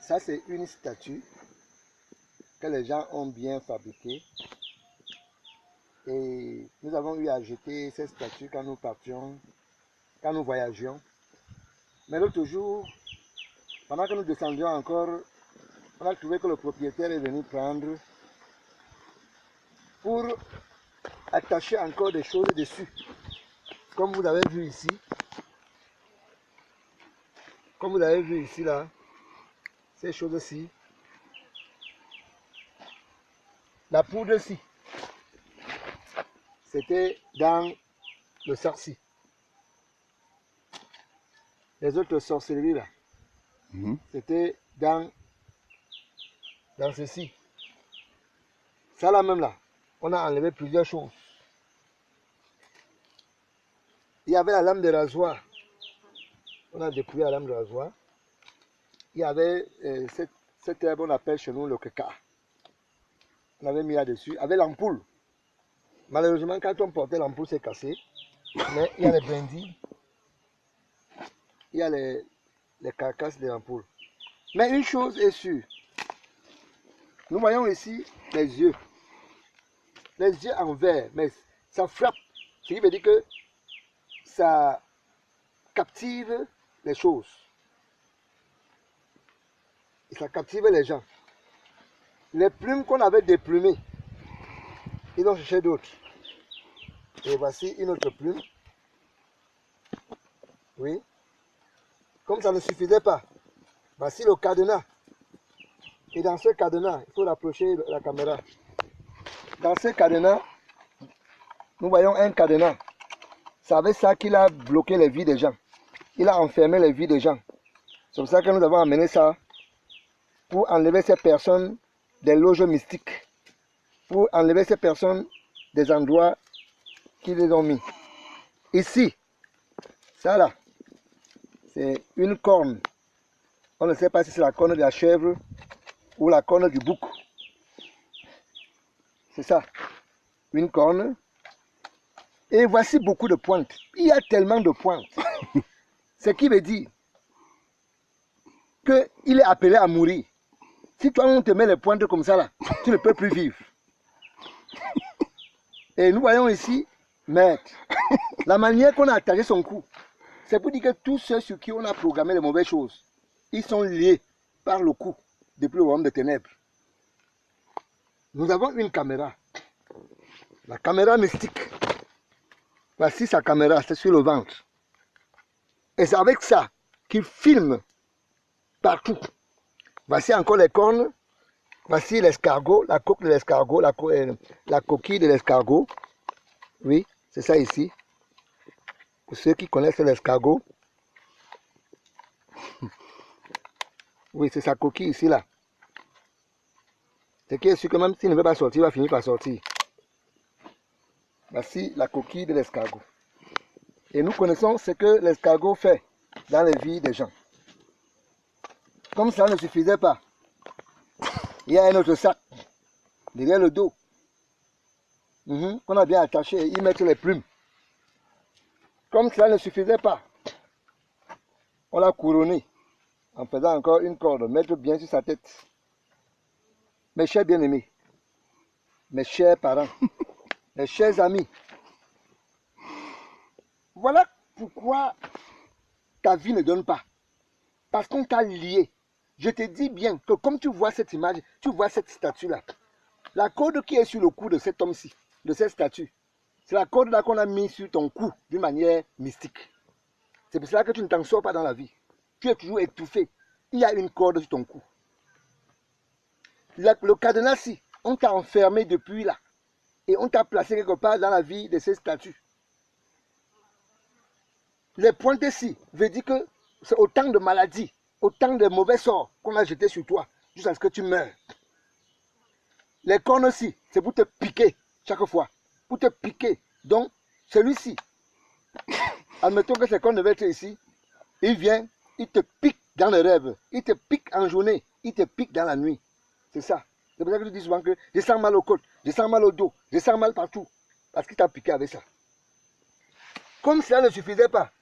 Ça, c'est une statue que les gens ont bien fabriquée. Et nous avons eu à jeter cette statue quand nous partions, quand nous voyagions. Mais l'autre jour, pendant que nous descendions encore, on a trouvé que le propriétaire est venu prendre pour attacher encore des choses dessus. Comme vous avez vu ici. Comme vous avez vu ici, là, ces choses-ci. La poudre-ci, c'était dans le sarci. Les autres sorcelleries, là, c'était dans ceci. Ça, là même, là, on a enlevé plusieurs choses. Il y avait la lame de rasoir. On a dépouillé la lame de rasoir. Il y avait cette herbe, on appelle chez nous le keka. On avait mis là-dessus, avec l'ampoule. Malheureusement, quand on portait l'ampoule, c'est cassé. Mais il y a les brindilles. Il y a les carcasses de l'ampoule. Mais une chose est sûre. Nous voyons ici les yeux. Les yeux en verre. Mais ça frappe. Ce qui veut dire que ça captive les choses. Et ça captive les gens. Les plumes qu'on avait déplumées, ils ont cherché d'autres. Et voici une autre plume. Oui. Comme ça ne suffisait pas, voici le cadenas. Et dans ce cadenas, il faut l'approcher de la caméra. Dans ce cadenas, nous voyons un cadenas. C'est avec ça qu'il a bloqué les vies des gens. Il a enfermé les vies des gens. C'est pour ça que nous avons amené ça pour enlever ces personnes des loges mystiques. Pour enlever ces personnes des endroits qu'ils les ont mis. Ici, ça là, c'est une corne. On ne sait pas si c'est la corne de la chèvre ou la corne du bouc. C'est ça, une corne. Et voici beaucoup de pointes. Il y a tellement de pointes. Ce qui veut dire qu'il est appelé à mourir. Si toi on te met les pointes comme ça là, tu ne peux plus vivre. Et nous voyons ici, maître, la manière qu'on a attaché son cou, c'est pour dire que tous ceux sur qui on a programmé les mauvaises choses, ils sont liés par le cou depuis le royaume des ténèbres. Nous avons une caméra, la caméra mystique. Voici sa caméra, c'est sur le ventre. Et c'est avec ça qu'il filme partout. Voici encore les cornes. Voici l'escargot, la coque de l'escargot, la coquille de l'escargot. Oui, c'est ça ici. Pour ceux qui connaissent l'escargot. Oui, c'est sa coquille ici, là. Ce qui est sûr que même s'il ne veut pas sortir, il va finir par sortir. Voici la coquille de l'escargot. Et nous connaissons ce que l'escargot fait dans les vies des gens. Comme ça ne suffisait pas, il y a un autre sac derrière le dos qu'on a bien attaché et y mettre les plumes. Comme cela ne suffisait pas, on l'a couronné en faisant encore une corde, mettre bien sur sa tête. Mes chers bien-aimés, mes chers parents, mes chers amis, voilà pourquoi ta vie ne donne pas. Parce qu'on t'a lié. Je te dis bien que comme tu vois cette image, tu vois cette statue-là. La corde qui est sur le cou de cet homme-ci, de cette statue, c'est la corde là qu'on a mis sur ton cou d'une manière mystique. C'est pour cela que tu ne t'en sors pas dans la vie. Tu es toujours étouffé. Il y a une corde sur ton cou. Le cadenas-ci, on t'a enfermé depuis là. Et on t'a placé quelque part dans la vie de ces statues. Les pointes-ci veut dire que c'est autant de maladies, autant de mauvais sorts qu'on a jetés sur toi, jusqu'à ce que tu meurs. Les cornes-ci, c'est pour te piquer chaque fois. Pour te piquer. Donc, celui-ci, admettons que ces cornes devaient être ici, il vient, il te pique dans les rêves, il te pique en journée, il te pique dans la nuit. C'est ça. C'est pour ça que je dis souvent que je sens mal aux côtes, je sens mal au dos, je sens mal partout. Parce qu'il t'a piqué avec ça. Comme cela ne suffisait pas,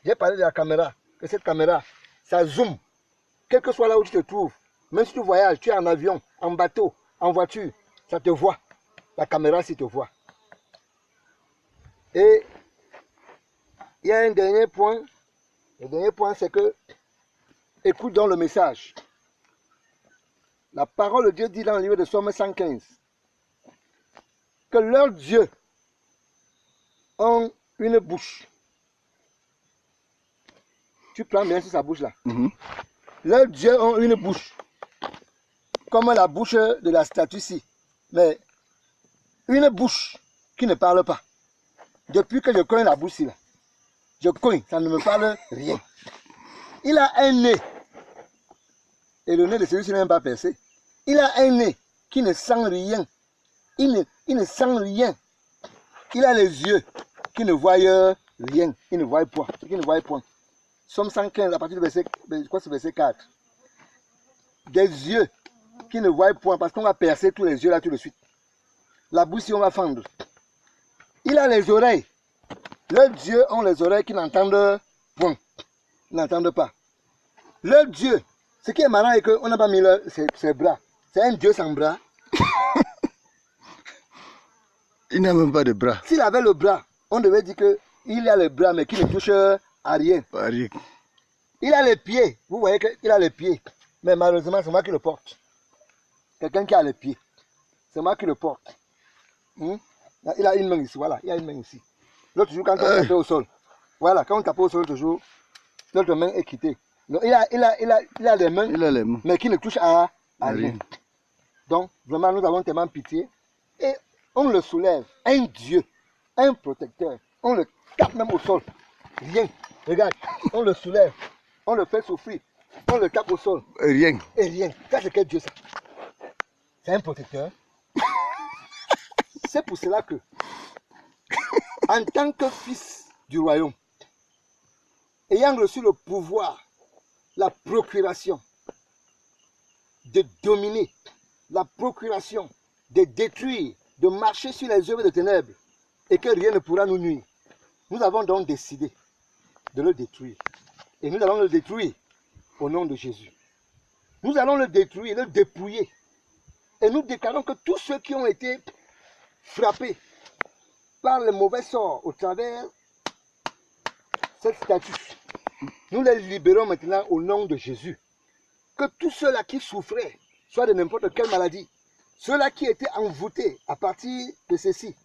j'ai parlé de la caméra, que cette caméra, ça zoome. Quel que soit là où tu te trouves, Même si tu voyages, tu es en avion, en bateau, en voiture, ça te voit. La caméra, si te voit. Et il y a un dernier point. Le dernier point, c'est que, écoute donc le message. La parole de Dieu dit dans le livre de Somme 115 que leurs dieux ont une bouche. Tu prends bien sur sa bouche là. Leurs dieux ont une bouche. Comme la bouche de la statue-ci. Mais une bouche qui ne parle pas. Depuis que je connais la bouche là, je connais, ça ne me parle rien. Il a un nez. Et le nez de celui-ci n'est même pas percé. Il a un nez qui ne sent rien. Il ne sent rien. Il a les yeux qui ne voient rien. Il ne voit point. Qui ne voit point. Somme 115 à partir du verset, je crois que c'est verset 4. Des yeux qui ne voient point parce qu'on va percer tous les yeux là tout de suite. La bouche si on va fendre. Il a les oreilles. Leurs dieux ont les oreilles qui n'entendent point. Ils n'entendent pas. Leur Dieu, ce qui est marrant est qu'on n'a pas mis ses bras. C'est un Dieu sans bras. Il n'a même pas de bras. S'il avait le bras, on devait dire qu'il a le bras mais qu'il ne touche à rien. Il a les pieds. Vous voyez qu'il a les pieds. Mais malheureusement, c'est moi qui le porte. Quelqu'un qui a les pieds. C'est moi qui le porte. Il a une main ici. Voilà, il a une main ici. L'autre jour, quand on tapait au sol. Voilà, quand on tapait au sol, toujours, l'autre main est quittée. Donc, il a les mains, mais qui ne touche à rien. Donc, vraiment, nous avons tellement pitié. Et on le soulève. Un Dieu, un protecteur. On le tape même au sol. Rien. Regarde, on le soulève. On le fait souffrir. On le tape au sol. Rien. Et rien. Ça, c'est quel Dieu, ça? C'est un protecteur. C'est pour cela que, en tant que fils du royaume, ayant reçu le pouvoir, la procuration de dominer, la procuration de détruire, de marcher sur les œuvres de ténèbres et que rien ne pourra nous nuire, nous avons donc décidé de le détruire. Et nous allons le détruire au nom de Jésus. Nous allons le détruire, le dépouiller. Et nous déclarons que tous ceux qui ont été frappés par le mauvais sort au travers cette statue, nous les libérons maintenant au nom de Jésus. Que tous ceux-là qui souffraient, soit de n'importe quelle maladie, ceux-là qui étaient envoûtés à partir de ceci,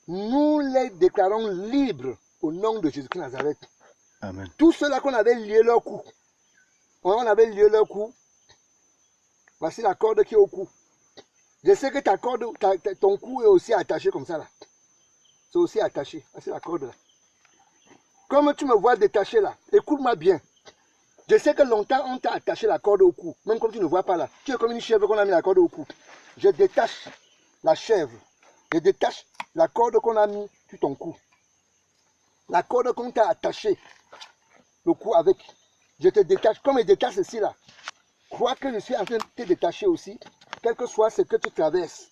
nous les déclarons libres au nom de Jésus-Christ de Nazareth. Amen. Tous ceux-là qu'on avait lié leur cou, on avait lié leur cou, voici la corde qui est au cou. Je sais que ta corde, ton cou est aussi attaché comme ça là. C'est aussi attaché, voici la corde là. Comme tu me vois détaché là, écoute-moi bien. Je sais que longtemps on t'a attaché la corde au cou, même comme tu ne vois pas là. Tu es comme une chèvre qu'on a mis la corde au cou. Je détache la chèvre. Je détache la corde qu'on a mis sur ton cou. La corde qu'on t'a attachée, le cou avec. Je te détache, comme je détache ceci là. Crois que je suis en train de te détacher aussi, quel que soit ce que tu traverses.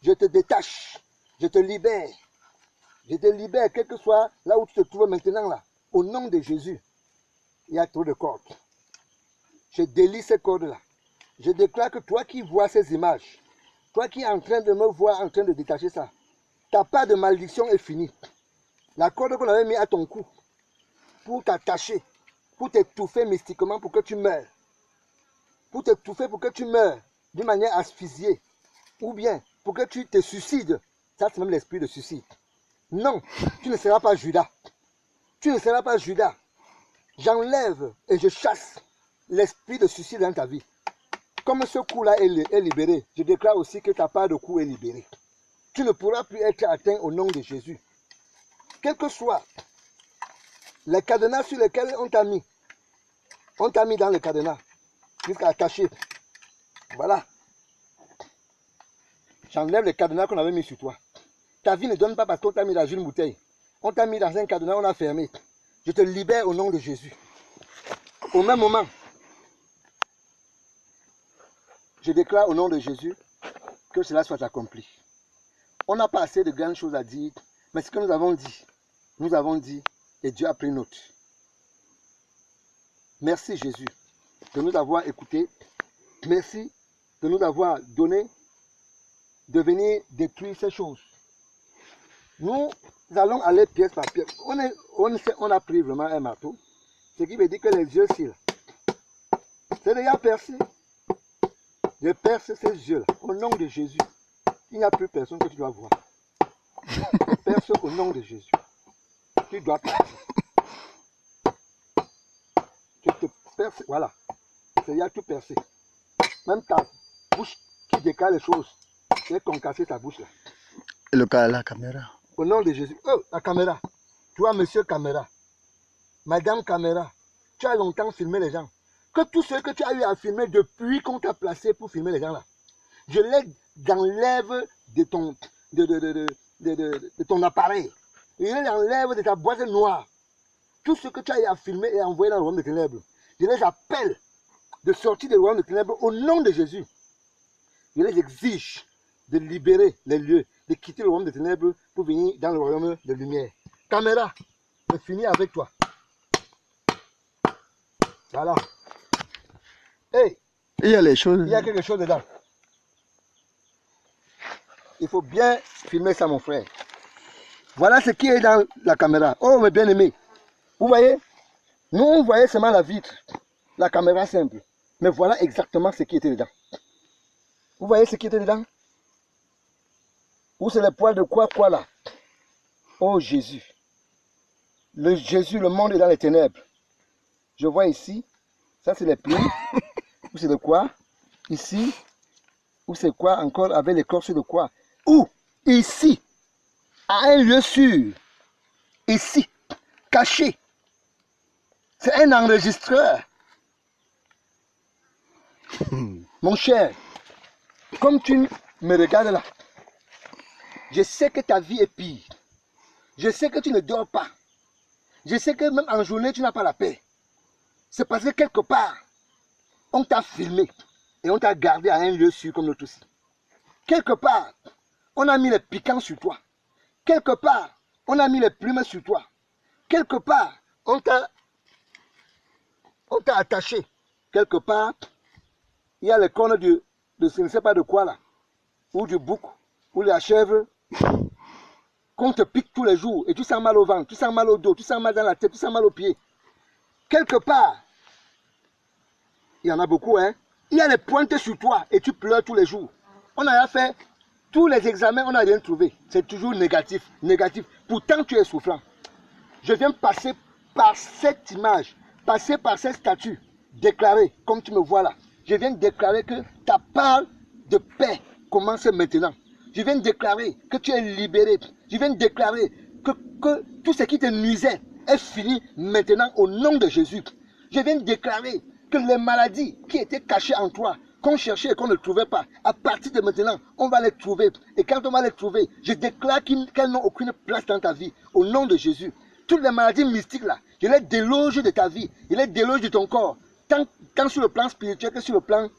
Je te détache, je te libère. Je te libère, quel que soit là où tu te trouves maintenant là. Au nom de Jésus, il y a trop de cordes. Je délie ces cordes-là. Je déclare que toi qui vois ces images, toi qui es en train de me voir en train de détacher ça, ta part de malédiction est finie. La corde qu'on avait mis à ton cou pour t'attacher, pour t'étouffer mystiquement pour que tu meurs. Pour t'étouffer pour que tu meurs d'une manière asphyxiée. Ou bien pour que tu te suicides. Ça, c'est même l'esprit de suicide. Non, tu ne seras pas Judas. Tu ne seras pas Judas. J'enlève et je chasse l'esprit de suicide dans ta vie. Comme ce coup-là est libéré, je déclare aussi que ta part de coup est libérée. Tu ne pourras plus être atteint au nom de Jésus. Quel que soit les cadenas sur lesquels on t'a mis dans le cadenas, jusqu'à attacher. Voilà. J'enlève les cadenas qu'on avait mis sur toi. Ta vie ne donne pas parce qu'on t'a mis dans une bouteille. On t'a mis dans un cadenas, on a fermé. Je te libère au nom de Jésus. Au même moment, je déclare au nom de Jésus que cela soit accompli. On n'a pas assez de grandes choses à dire, mais ce que nous avons dit, et Dieu a pris note. Merci Jésus de nous avoir écoutés merci de nous avoir donné de venir détruire ces choses. Nous allons aller pièce par pièce. On a pris vraiment un marteau, ce qui veut dire que les yeux cils, c'est déjà percé. Je perce ces yeux-là au nom de Jésus. Il n'y a plus personne que tu dois voir. Je perce au nom de Jésus. Tu dois percer. Tu te perces, voilà. C'est déjà tout percé. Même ta bouche qui décale les choses, c'est concasser ta bouche là. Et la caméra. Au nom de Jésus. Oh, la caméra. Toi, monsieur caméra. Madame caméra. Tu as longtemps filmé les gens. Que tout ce que tu as eu à filmer depuis qu'on t'a placé pour filmer les gens là, je les enlève de ton appareil. Je les enlève de ta boîte noire. Tout ce que tu as eu à filmer et envoyer dans le royaume des ténèbres, je les appelle de sortir du royaume des ténèbres au nom de Jésus. Je les exige de libérer les lieux, de quitter le royaume des ténèbres pour venir dans le royaume de lumière. Caméra, je finis avec toi. Voilà. Hey, Il y a les choses. il y a quelque chose dedans. Il faut bien filmer ça, mon frère. Voilà ce qui est dans la caméra. Oh, mes bien-aimés. Vous voyez? Nous, on voyait seulement la vitre, la caméra simple. Mais voilà exactement ce qui était dedans. Vous voyez ce qui était dedans? Où c'est le poil de quoi là? Oh Jésus. Le Jésus, le monde est dans les ténèbres. Je vois ici, ça c'est les pieds. Où c'est de quoi? Ici. Où c'est quoi encore avec l'écorce de quoi? Où? Ici. À un lieu sûr. Ici. Caché. C'est un enregistreur. Mon cher, comme tu me regardes là, je sais que ta vie est pire. Je sais que tu ne dors pas. Je sais que même en journée, tu n'as pas la paix. C'est parce que quelque part, on t'a filmé et on t'a gardé à un lieu sûr comme l'autre aussi. Quelque part, on a mis les piquants sur toi. Quelque part, on a mis les plumes sur toi. Quelque part, on t'a attaché. Quelque part, il y a les cornes de je ne sais pas de quoi là, ou du bouc, ou la chèvre, qu'on te pique tous les jours et tu sens mal au ventre, tu sens mal au dos, tu sens mal dans la tête, tu sens mal aux pieds. Quelque part, il y en a beaucoup, hein. Il y a les pointes sur toi et tu pleures tous les jours. On a fait tous les examens, on n'a rien trouvé. C'est toujours négatif, négatif. Pourtant, tu es souffrant. Je viens passer par cette image, passer par cette statue, déclarer, comme tu me vois là. Je viens déclarer que ta part de paix commence maintenant. Je viens déclarer que tu es libéré. Je viens déclarer que tout ce qui te nuisait est fini maintenant au nom de Jésus. Je viens déclarer que les maladies qui étaient cachées en toi, qu'on cherchait et qu'on ne trouvait pas, à partir de maintenant, on va les trouver. Et quand on va les trouver, je déclare qu'elles n'ont aucune place dans ta vie, au nom de Jésus. Toutes les maladies mystiques là, je les déloge de ta vie, je les déloge de ton corps, tant sur le plan spirituel que sur le plan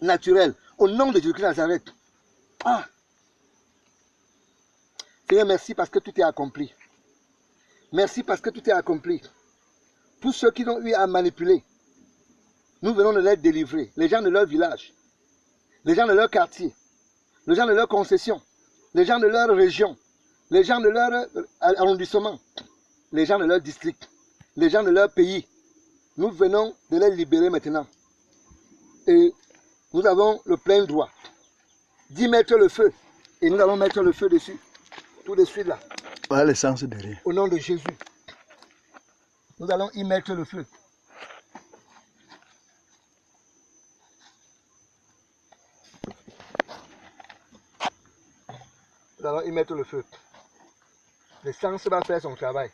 naturel, au nom de Jésus-Christ de Nazareth. Ah! Seigneur, merci parce que tout est accompli. Merci parce que tout est accompli. Tous ceux qui ont eu à manipuler, nous venons de les délivrer. Les gens de leur village, les gens de leur quartier, les gens de leur concession, les gens de leur région, les gens de leur arrondissement, les gens de leur district, les gens de leur pays. Nous venons de les libérer maintenant. Et nous avons le plein droit d'y mettre le feu. Et nous allons mettre le feu dessus. Tout de suite là. Voilà l'essence derrière. Au nom de Jésus. Nous allons y mettre le feu. Nous allons y mettre le feu. L'essence va faire son travail.